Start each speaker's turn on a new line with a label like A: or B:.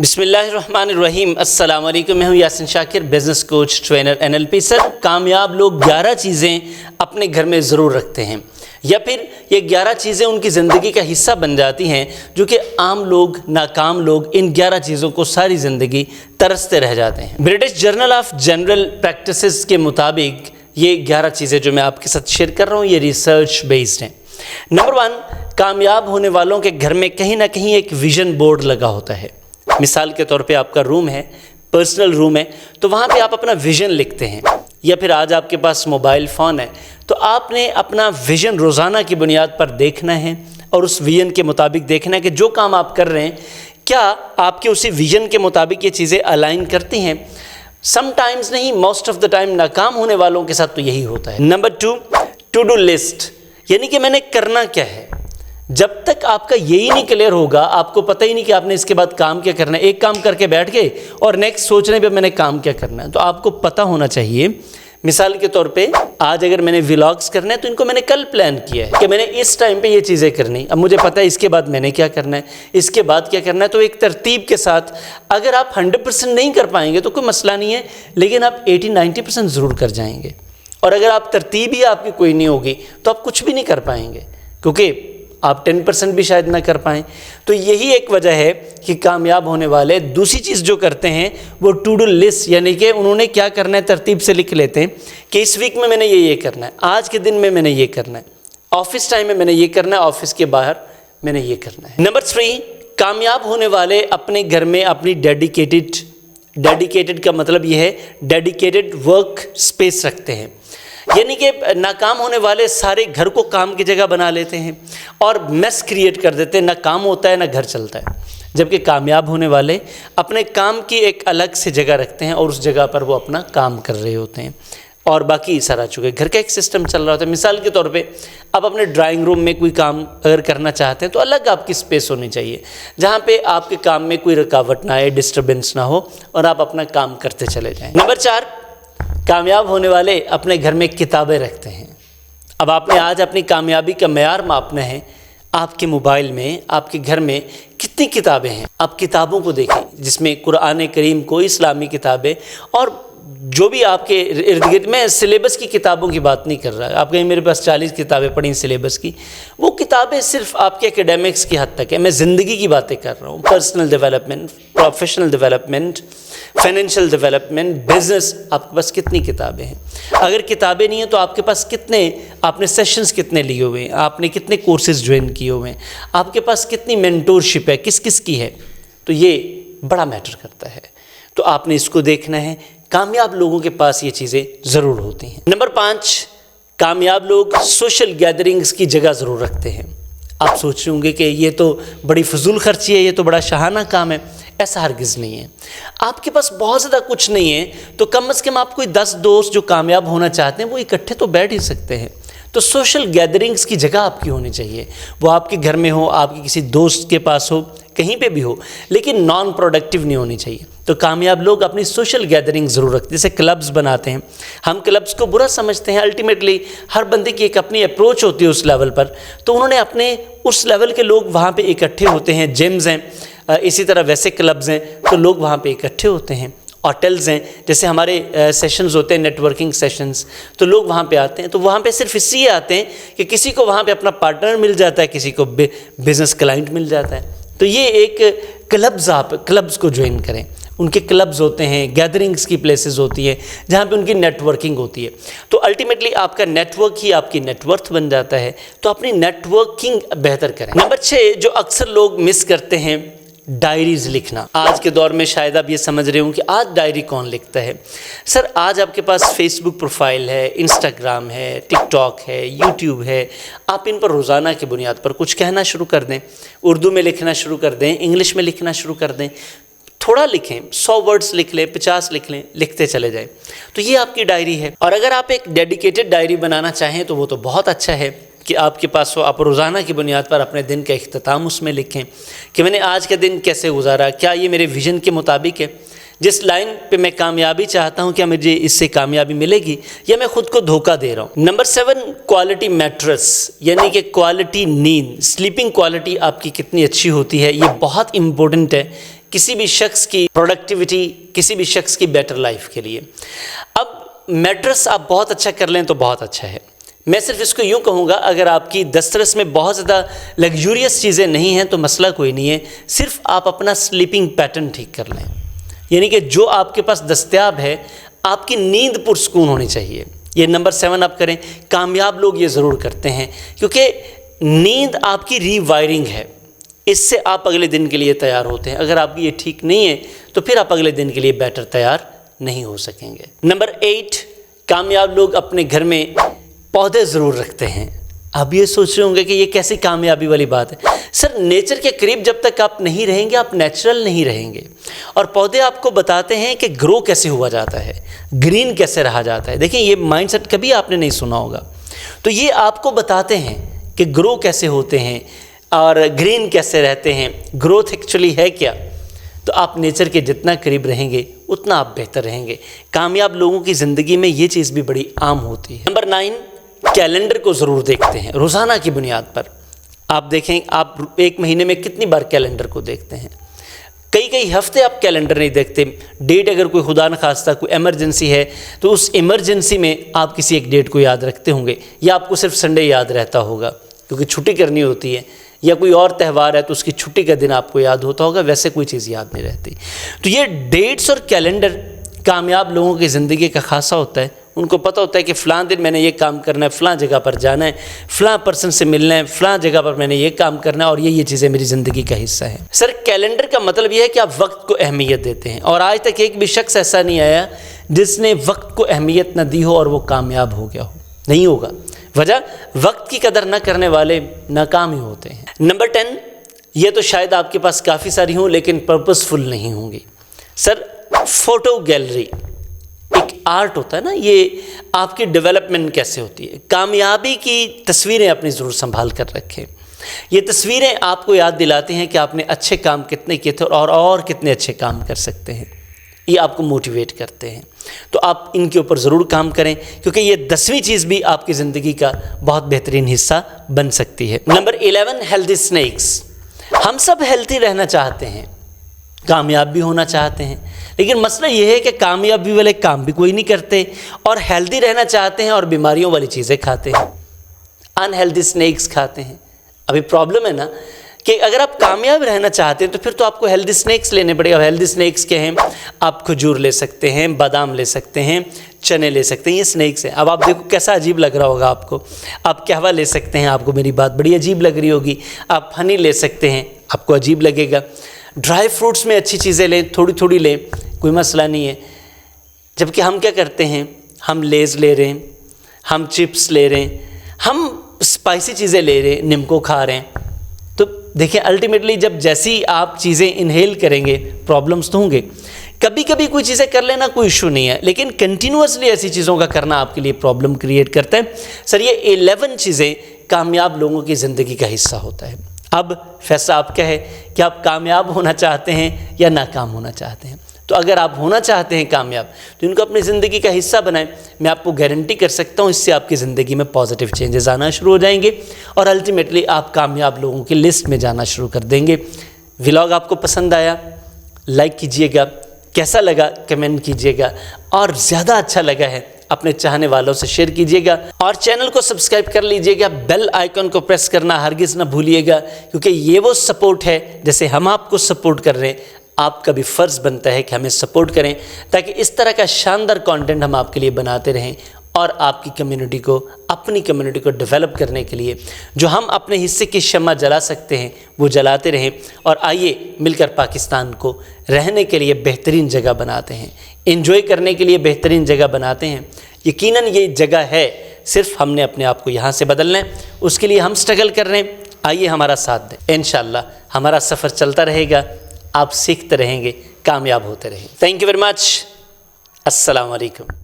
A: بسم اللہ الرحمن الرحیم۔ السلام علیکم، میں ہوں یاسین شاکر، بزنس کوچ، ٹرینر، NLP۔ سر، کامیاب لوگ 11 چیزیں اپنے گھر میں ضرور رکھتے ہیں، یا پھر یہ 11 چیزیں ان کی زندگی کا حصہ بن جاتی ہیں، جو کہ عام لوگ، ناکام لوگ ان 11 چیزوں کو ساری زندگی ترستے رہ جاتے ہیں۔ British journal of general practices کے مطابق یہ 11 چیزیں جو میں آپ کے ساتھ شیئر کر رہا ہوں، یہ ریسرچ بیسڈ ہیں۔ نمبر 1، کامیاب ہونے والوں کے گھر میں کہیں نہ کہیں ایک ویژن بورڈ لگا ہوتا ہے۔ مثال کے طور پہ آپ کا روم ہے، پرسنل روم ہے، تو وہاں پہ آپ اپنا ویژن لکھتے ہیں، یا پھر آج آپ کے پاس موبائل فون ہے تو آپ نے اپنا ویژن روزانہ کی بنیاد پر دیکھنا ہے، اور اس ویژن کے مطابق دیکھنا ہے کہ جو کام آپ کر رہے ہیں کیا آپ کے اسی ویژن کے مطابق یہ چیزیں الائن کرتی ہیں۔ سم ٹائمز نہیں، موسٹ آف دا ٹائم ناکام ہونے والوں کے ساتھ تو یہی ہوتا ہے۔ نمبر 2، ٹو ڈو لسٹ، یعنی کہ میں نے کرنا کیا ہے۔ جب تک آپ کا یہی نہیں کلیئر ہوگا، آپ کو پتہ ہی نہیں کہ آپ نے اس کے بعد کام کیا کرنا ہے، ایک کام کر کے بیٹھ گئے اور نیکسٹ سوچ رہے ہیں میں نے کام کیا کرنا ہے، تو آپ کو پتہ ہونا چاہیے۔ مثال کے طور پہ آج اگر میں نے ولاگز کرنا ہے تو ان کو میں نے کل پلان کیا ہے کہ میں نے اس ٹائم پہ یہ چیزیں کرنی، اب مجھے پتہ ہے اس کے بعد میں نے کیا کرنا ہے، اس کے بعد کیا کرنا ہے، تو ایک ترتیب کے ساتھ اگر آپ 100% نہیں کر پائیں گے تو کوئی مسئلہ نہیں ہے، لیکن آپ 80-90% ضرور کر جائیں گے۔ اور اگر آپ ترتیب ہی آپ کی کوئی نہیں ہوگی تو آپ کچھ بھی نہیں کر پائیں گے، کیونکہ آپ 10% بھی شاید نہ کر پائیں۔ تو یہی ایک وجہ ہے کہ کامیاب ہونے والے دوسری چیز جو کرتے ہیں وہ ٹو ڈو لسٹ، یعنی کہ انہوں نے کیا کرنا ہے ترتیب سے لکھ لیتے ہیں کہ اس ویک میں نے یہ کرنا ہے، آج کے دن میں نے یہ کرنا ہے، آفس ٹائم میں نے یہ کرنا ہے، آفس کے باہر میں نے یہ کرنا ہے۔ نمبر 3، کامیاب ہونے والے اپنے گھر میں اپنی ڈیڈیکیٹڈ کا مطلب یہ ہے ڈیڈیکیٹڈ ورک سپیس رکھتے ہیں، یعنی کہ ناکام ہونے والے سارے گھر کو کام کی جگہ بنا لیتے ہیں اور میس کریٹ کر دیتے ہیں، نہ کام ہوتا ہے نہ گھر چلتا ہے۔ جبکہ کامیاب ہونے والے اپنے کام کی ایک الگ سے جگہ رکھتے ہیں اور اس جگہ پر وہ اپنا کام کر رہے ہوتے ہیں، اور باقی سارا چکے گھر کا ایک سسٹم چل رہا ہوتا ہے۔ مثال کے طور پہ آپ اپنے ڈرائنگ روم میں کوئی کام اگر کرنا چاہتے ہیں تو الگ آپ کی سپیس ہونی چاہیے، جہاں پہ آپ کے کام میں کوئی رکاوٹ نہ آئے، ڈسٹربنس نہ ہو، اور آپ اپنا کام کرتے چلے جائیں۔ نمبر 4، کامیاب ہونے والے اپنے گھر میں کتابیں رکھتے ہیں۔ اب آپ نے آج اپنی کامیابی کا معیار ماپنا ہے، آپ کے موبائل میں، آپ کے گھر میں کتنی کتابیں ہیں۔ آپ کتابوں کو دیکھیں، جس میں قرآن کریم، کوئی اسلامی کتابیں، اور جو بھی آپ کے ارد گرد، میں سلیبس کی کتابوں کی بات نہیں کر رہا، آپ کہیں میرے پاس 40 کتابیں پڑھیں سلیبس کی، وہ کتابیں صرف آپ کے ایکیڈیمکس کی حد تک ہے، میں زندگی کی باتیں کر رہا ہوں، personal development, professional development, financial development, business. آپ کے پاس کتنی کتابیں ہیں؟ اگر کتابیں نہیں ہیں تو آپ کے پاس آپ نے سیشنز کتنے لیے ہوئے ہیں، آپ نے کتنے کورسز جوائن کیے ہوئے ہیں، آپ کے پاس کتنی مینٹورشپ ہے، کس کی ہے، تو یہ بڑا میٹر کرتا ہے۔ تو آپ نے اس کو دیکھنا ہے۔ کامیاب لوگوں کے پاس یہ چیزیں ضرور ہوتی ہیں۔ نمبر 5، کامیاب لوگ سوشل گیدرنگز کی جگہ ضرور رکھتے ہیں۔ آپ سوچ رہے ہوں گے کہ یہ تو بڑی فضول خرچی ہے، یہ تو بڑا شاہانہ کام ہے۔ ایسا ہرگز نہیں ہے۔ آپ کے پاس بہت زیادہ کچھ نہیں ہے تو کم از کم آپ کوئی 10 دوست جو کامیاب ہونا چاہتے ہیں وہ اکٹھے تو بیٹھ ہی سکتے ہیں۔ تو سوشل گیدرنگز کی جگہ آپ کی ہونی چاہیے، وہ آپ کے گھر میں ہو، آپ کے کسی دوست کے پاس ہو، کہیں پہ بھی ہو، لیکن نان پروڈکٹیو نہیں ہونی چاہیے۔ تو کامیاب لوگ اپنی سوشل گیدرنگ ضرور رکھتے ہیں، جیسے کلبز بناتے ہیں۔ ہم کلبز کو برا سمجھتے ہیں، الٹیمیٹلی ہر بندے کی ایک اپنی اپروچ ہوتی ہے اس لیول پر، تو انہوں نے اپنے اس لیول کے لوگ وہاں پہ اکٹھے ہوتے ہیں۔ جیمز ہیں، اسی طرح ویسے کلبز ہیں تو لوگ وہاں پہ اکٹھے ہوتے ہیں۔ ہوٹلز ہیں، جیسے ہمارے سیشنز ہوتے ہیں، نیٹ ورکنگ سیشنز، تو لوگ وہاں پہ آتے ہیں۔ تو وہاں پہ صرف اس لیے آتے ہیں کہ کسی کو وہاں پہ اپنا پارٹنر مل جاتا ہے، کسی کو بزنس کلائنٹ مل جاتا ہے۔ تو یہ ایک کلبز کو جوائن کریں، ان کے کلبز ہوتے ہیں، گیدرنگز کی پلیسز ہوتی ہے جہاں پہ ان کی نیٹ ورکنگ ہوتی ہے۔ تو الٹیمیٹلی آپ کا نیٹ ورک ہی آپ کی نیٹ ورتھ بن جاتا ہے، تو اپنی نیٹ ورکنگ بہتر کریں۔ نمبر 6، جو اکثر لوگ مس کرتے ہیں، ڈائریز لکھنا۔ آج کے دور میں شاید آپ یہ سمجھ رہے ہوں کہ آج ڈائری کون لکھتا ہے۔ سر، آج آپ کے پاس فیس بک پروفائل ہے، انسٹاگرام ہے، ٹک ٹاک ہے، یوٹیوب ہے، آپ ان پر روزانہ کی بنیاد پر کچھ کہنا شروع کر دیں، اردو میں لکھنا شروع کر دیں، انگلش میں لکھنا شروع کر دیں، تھوڑا لکھیں، 100 ورڈز لکھ لیں، 50 لکھ لیں، لکھتے چلے جائیں، تو یہ آپ کی ڈائری ہے۔ اور اگر آپ ایک ڈیڈیکیٹڈ ڈائری بنانا چاہیں تو وہ تو بہت اچھا ہے کہ آپ کے پاس ہو، آپ روزانہ کی بنیاد پر اپنے دن کا اختتام اس میں لکھیں کہ میں نے آج کا دن کیسے گزارا، کیا یہ میرے ویژن کے مطابق ہے، جس لائن پہ میں کامیابی چاہتا ہوں کیا مجھے اس سے کامیابی ملے گی یا میں خود کو دھوکہ دے رہا ہوں۔ نمبر 7، کوالٹی میٹرس، یعنی کہ کوالٹی نیند، سلیپنگ کوالٹی آپ کی کتنی اچھی ہوتی ہے، یہ بہت امپورٹنٹ ہے کسی بھی شخص کی پروڈکٹیوٹی، کسی بھی شخص کی بیٹر لائف کے لیے۔ اب میٹرس آپ بہت اچھا کر لیں تو بہت اچھا ہے۔ میں صرف اس کو یوں کہوں گا، اگر آپ کی دسترس میں بہت زیادہ لگژوریس چیزیں نہیں ہیں تو مسئلہ کوئی نہیں ہے، صرف آپ اپنا سلیپنگ پیٹرن ٹھیک کر لیں، یعنی کہ جو آپ کے پاس دستیاب ہے، آپ کی نیند پرسکون ہونی چاہیے۔ یہ نمبر 7 آپ کریں۔ کامیاب لوگ یہ ضرور کرتے ہیں، کیونکہ نیند آپ کی ری وائرنگ ہے، اس سے آپ اگلے دن کے لیے تیار ہوتے ہیں۔ اگر آپ کی یہ ٹھیک نہیں ہے تو پھر آپ اگلے دن کے لیے بیٹر تیار نہیں ہو سکیں گے۔ نمبر 8، کامیاب لوگ اپنے گھر میں پودے ضرور رکھتے ہیں۔ اب یہ سوچ رہے ہوں گے کہ یہ کیسی کامیابی والی بات ہے؟ سر، نیچر کے قریب جب تک آپ نہیں رہیں گے آپ نیچرل نہیں رہیں گے، اور پودے آپ کو بتاتے ہیں کہ گرو کیسے ہوا جاتا ہے، گرین کیسے رہا جاتا ہے۔ دیکھیں، یہ مائنڈ سیٹ کبھی آپ نے نہیں سنا ہوگا، تو یہ آپ کو بتاتے ہیں کہ گرو کیسے ہوتے ہیں اور گرین کیسے رہتے ہیں، گروتھ ایکچولی ہے کیا۔ تو آپ نیچر کے جتنا قریب رہیں گے اتنا آپ بہتر رہیں گے۔ کامیاب لوگوں کی زندگی میں یہ چیز بھی بڑی عام ہوتی ہے۔ نمبر 9، کیلنڈر کو ضرور دیکھتے ہیں روزانہ کی بنیاد پر۔ آپ دیکھیں، آپ ایک مہینے میں کتنی بار کیلنڈر کو دیکھتے ہیں؟ کئی ہفتے آپ کیلنڈر نہیں دیکھتے۔ ڈیٹ اگر کوئی خدا نخواستہ کوئی ایمرجنسی ہے تو اس ایمرجنسی میں آپ کسی ایک ڈیٹ کو یاد رکھتے ہوں گے، یا آپ کو صرف سنڈے یاد رہتا ہوگا کیونکہ چھٹی کرنی ہوتی ہے، یا کوئی اور تہوار ہے تو اس کی چھٹی کا دن آپ کو یاد ہوتا ہوگا، ویسے کوئی چیز یاد نہیں رہتی۔ تو یہ ڈیٹس اور کیلنڈر کامیاب لوگوں کی زندگی کا خاصہ ہوتا ہے۔ ان کو پتہ ہوتا ہے کہ فلاں دن میں نے یہ کام کرنا ہے، فلاں جگہ پر جانا ہے، فلاں پرسن سے ملنا ہے، فلاں جگہ پر میں نے یہ کام کرنا ہے، اور یہ چیزیں میری زندگی کا حصہ ہیں۔ سر، کیلنڈر کا مطلب یہ ہے کہ آپ وقت کو اہمیت دیتے ہیں، اور آج تک ایک بھی شخص ایسا نہیں آیا جس نے وقت کو اہمیت نہ دی ہو اور وہ کامیاب ہو گیا ہو۔ نہیں ہوگا۔ وجہ، وقت کی قدر نہ کرنے والے ناکام ہی ہوتے ہیں۔ نمبر 10، یہ تو شاید آپ کے پاس کافی ساری ہوں لیکن پرپسفل نہیں ہوں گی۔ سر، فوٹو گیلری ایک آرٹ ہوتا ہے نا، یہ آپ کی ڈیولپمنٹ کیسے ہوتی ہے۔ کامیابی کی تصویریں اپنی ضرور سنبھال کر رکھیں۔ یہ تصویریں آپ کو یاد دلاتی ہیں کہ آپ نے اچھے کام کتنے کیے تھے اور کتنے اچھے کام کر سکتے ہیں۔ یہ آپ کو موٹیویٹ کرتے ہیں، تو آپ ان کے اوپر ضرور کام کریں، کیونکہ یہ 10ویں چیز بھی آپ کی زندگی کا بہت بہترین حصہ بن سکتی ہے۔ Number 11، healthy snacks. ہم سب ہیلتھی رہنا چاہتے ہیں، کامیاب بھی ہونا چاہتے ہیں، لیکن مسئلہ یہ ہے کہ کامیابی والے کام بھی کوئی نہیں کرتے، اور ہیلدی رہنا چاہتے ہیں اور بیماریوں والی چیزیں کھاتے ہیں، ان ہیلدی سنیکس کھاتے ہیں۔ ابھی پرابلم ہے نا کہ اگر آپ کامیاب رہنا چاہتے ہیں تو پھر تو آپ کو ہیلدی سنیکس لینے پڑے گا۔ ہیلدی سنیکس کیا ہیں؟ آپ کھجور لے سکتے ہیں، بادام لے سکتے ہیں، چنے لے سکتے ہیں، یہ سنیکس ہیں۔ اب آپ دیکھو کیسا عجیب لگ رہا ہوگا آپ کو۔ آپ قہوہ لے سکتے ہیں، آپ کو میری بات بڑی عجیب لگ رہی ہوگی۔ آپ ہنی لے سکتے ہیں، آپ کو عجیب لگے گا۔ ڈرائی فروٹس میں اچھی چیزیں لیں، تھوڑی تھوڑی لیں، کوئی مسئلہ نہیں ہے۔ جبکہ ہم کیا کرتے ہیں؟ ہم لیز لے رہے ہیں، ہم چپس لے رہے ہیں، ہم اسپائسی چیزیں لے رہے ہیں، نمکو کھا رہے ہیں۔ تو دیکھیں، الٹیمیٹلی جب جیسی آپ چیزیں انہیل کریں گے پرابلمس تو ہوں گے۔ کبھی کبھی کوئی چیزیں کر لینا کوئی ایشو نہیں ہے، لیکن کنٹینیوسلی ایسی چیزوں کا کرنا آپ کے لیے پرابلم کریٹ کرتا ہے۔ سر، یہ 11 چیزیں کامیاب لوگوں کی زندگی کا حصہ ہوتا ہے۔ اب فیصلہ آپ کا ہے کہ آپ کامیاب ہونا چاہتے ہیں یا ناکام ہونا چاہتے ہیں۔ تو اگر آپ ہونا چاہتے ہیں کامیاب تو ان کو اپنی زندگی کا حصہ بنائیں۔ میں آپ کو گارنٹی کر سکتا ہوں اس سے آپ کی زندگی میں پازیٹیو چینجز آنا شروع ہو جائیں گے، اور الٹیمیٹلی آپ کامیاب لوگوں کی لسٹ میں جانا شروع کر دیں گے۔ ولاگ آپ کو پسند آیا؟ لائک کیجئے گا، کیسا لگا کمنٹ کیجئے گا، اور زیادہ اچھا لگا ہے اپنے چاہنے والوں سے شیئر کیجئے گا، اور چینل کو سبسکرائب کر لیجئے گا۔ بیل آئیکن کو پریس کرنا ہرگز نہ بھولیے گا، کیونکہ یہ وہ سپورٹ ہے جیسے ہم آپ کو سپورٹ کر رہے ہیں، آپ کا بھی فرض بنتا ہے کہ ہمیں سپورٹ کریں، تاکہ اس طرح کا شاندار کانٹینٹ ہم آپ کے لیے بناتے رہیں، اور آپ کی کمیونٹی کو، اپنی کمیونٹی کو ڈیولپ کرنے کے لیے جو ہم اپنے حصے کی شمع جلا سکتے ہیں وہ جلاتے رہیں، اور آئیے مل کر پاکستان کو رہنے کے لیے بہترین جگہ بناتے ہیں، انجوائے کرنے کے لیے بہترین جگہ بناتے ہیں۔ یقیناً یہ جگہ ہے، صرف ہم نے اپنے آپ کو یہاں سے بدلنا ہے، اس کے لیے ہم سٹرگل کر رہے ہیں۔ آئیے ہمارا ساتھ دیں، انشاءاللہ ہمارا سفر چلتا رہے گا، آپ سیکھتے رہیں گے، کامیاب ہوتے رہیں۔ Thank you very much. السلام علیکم۔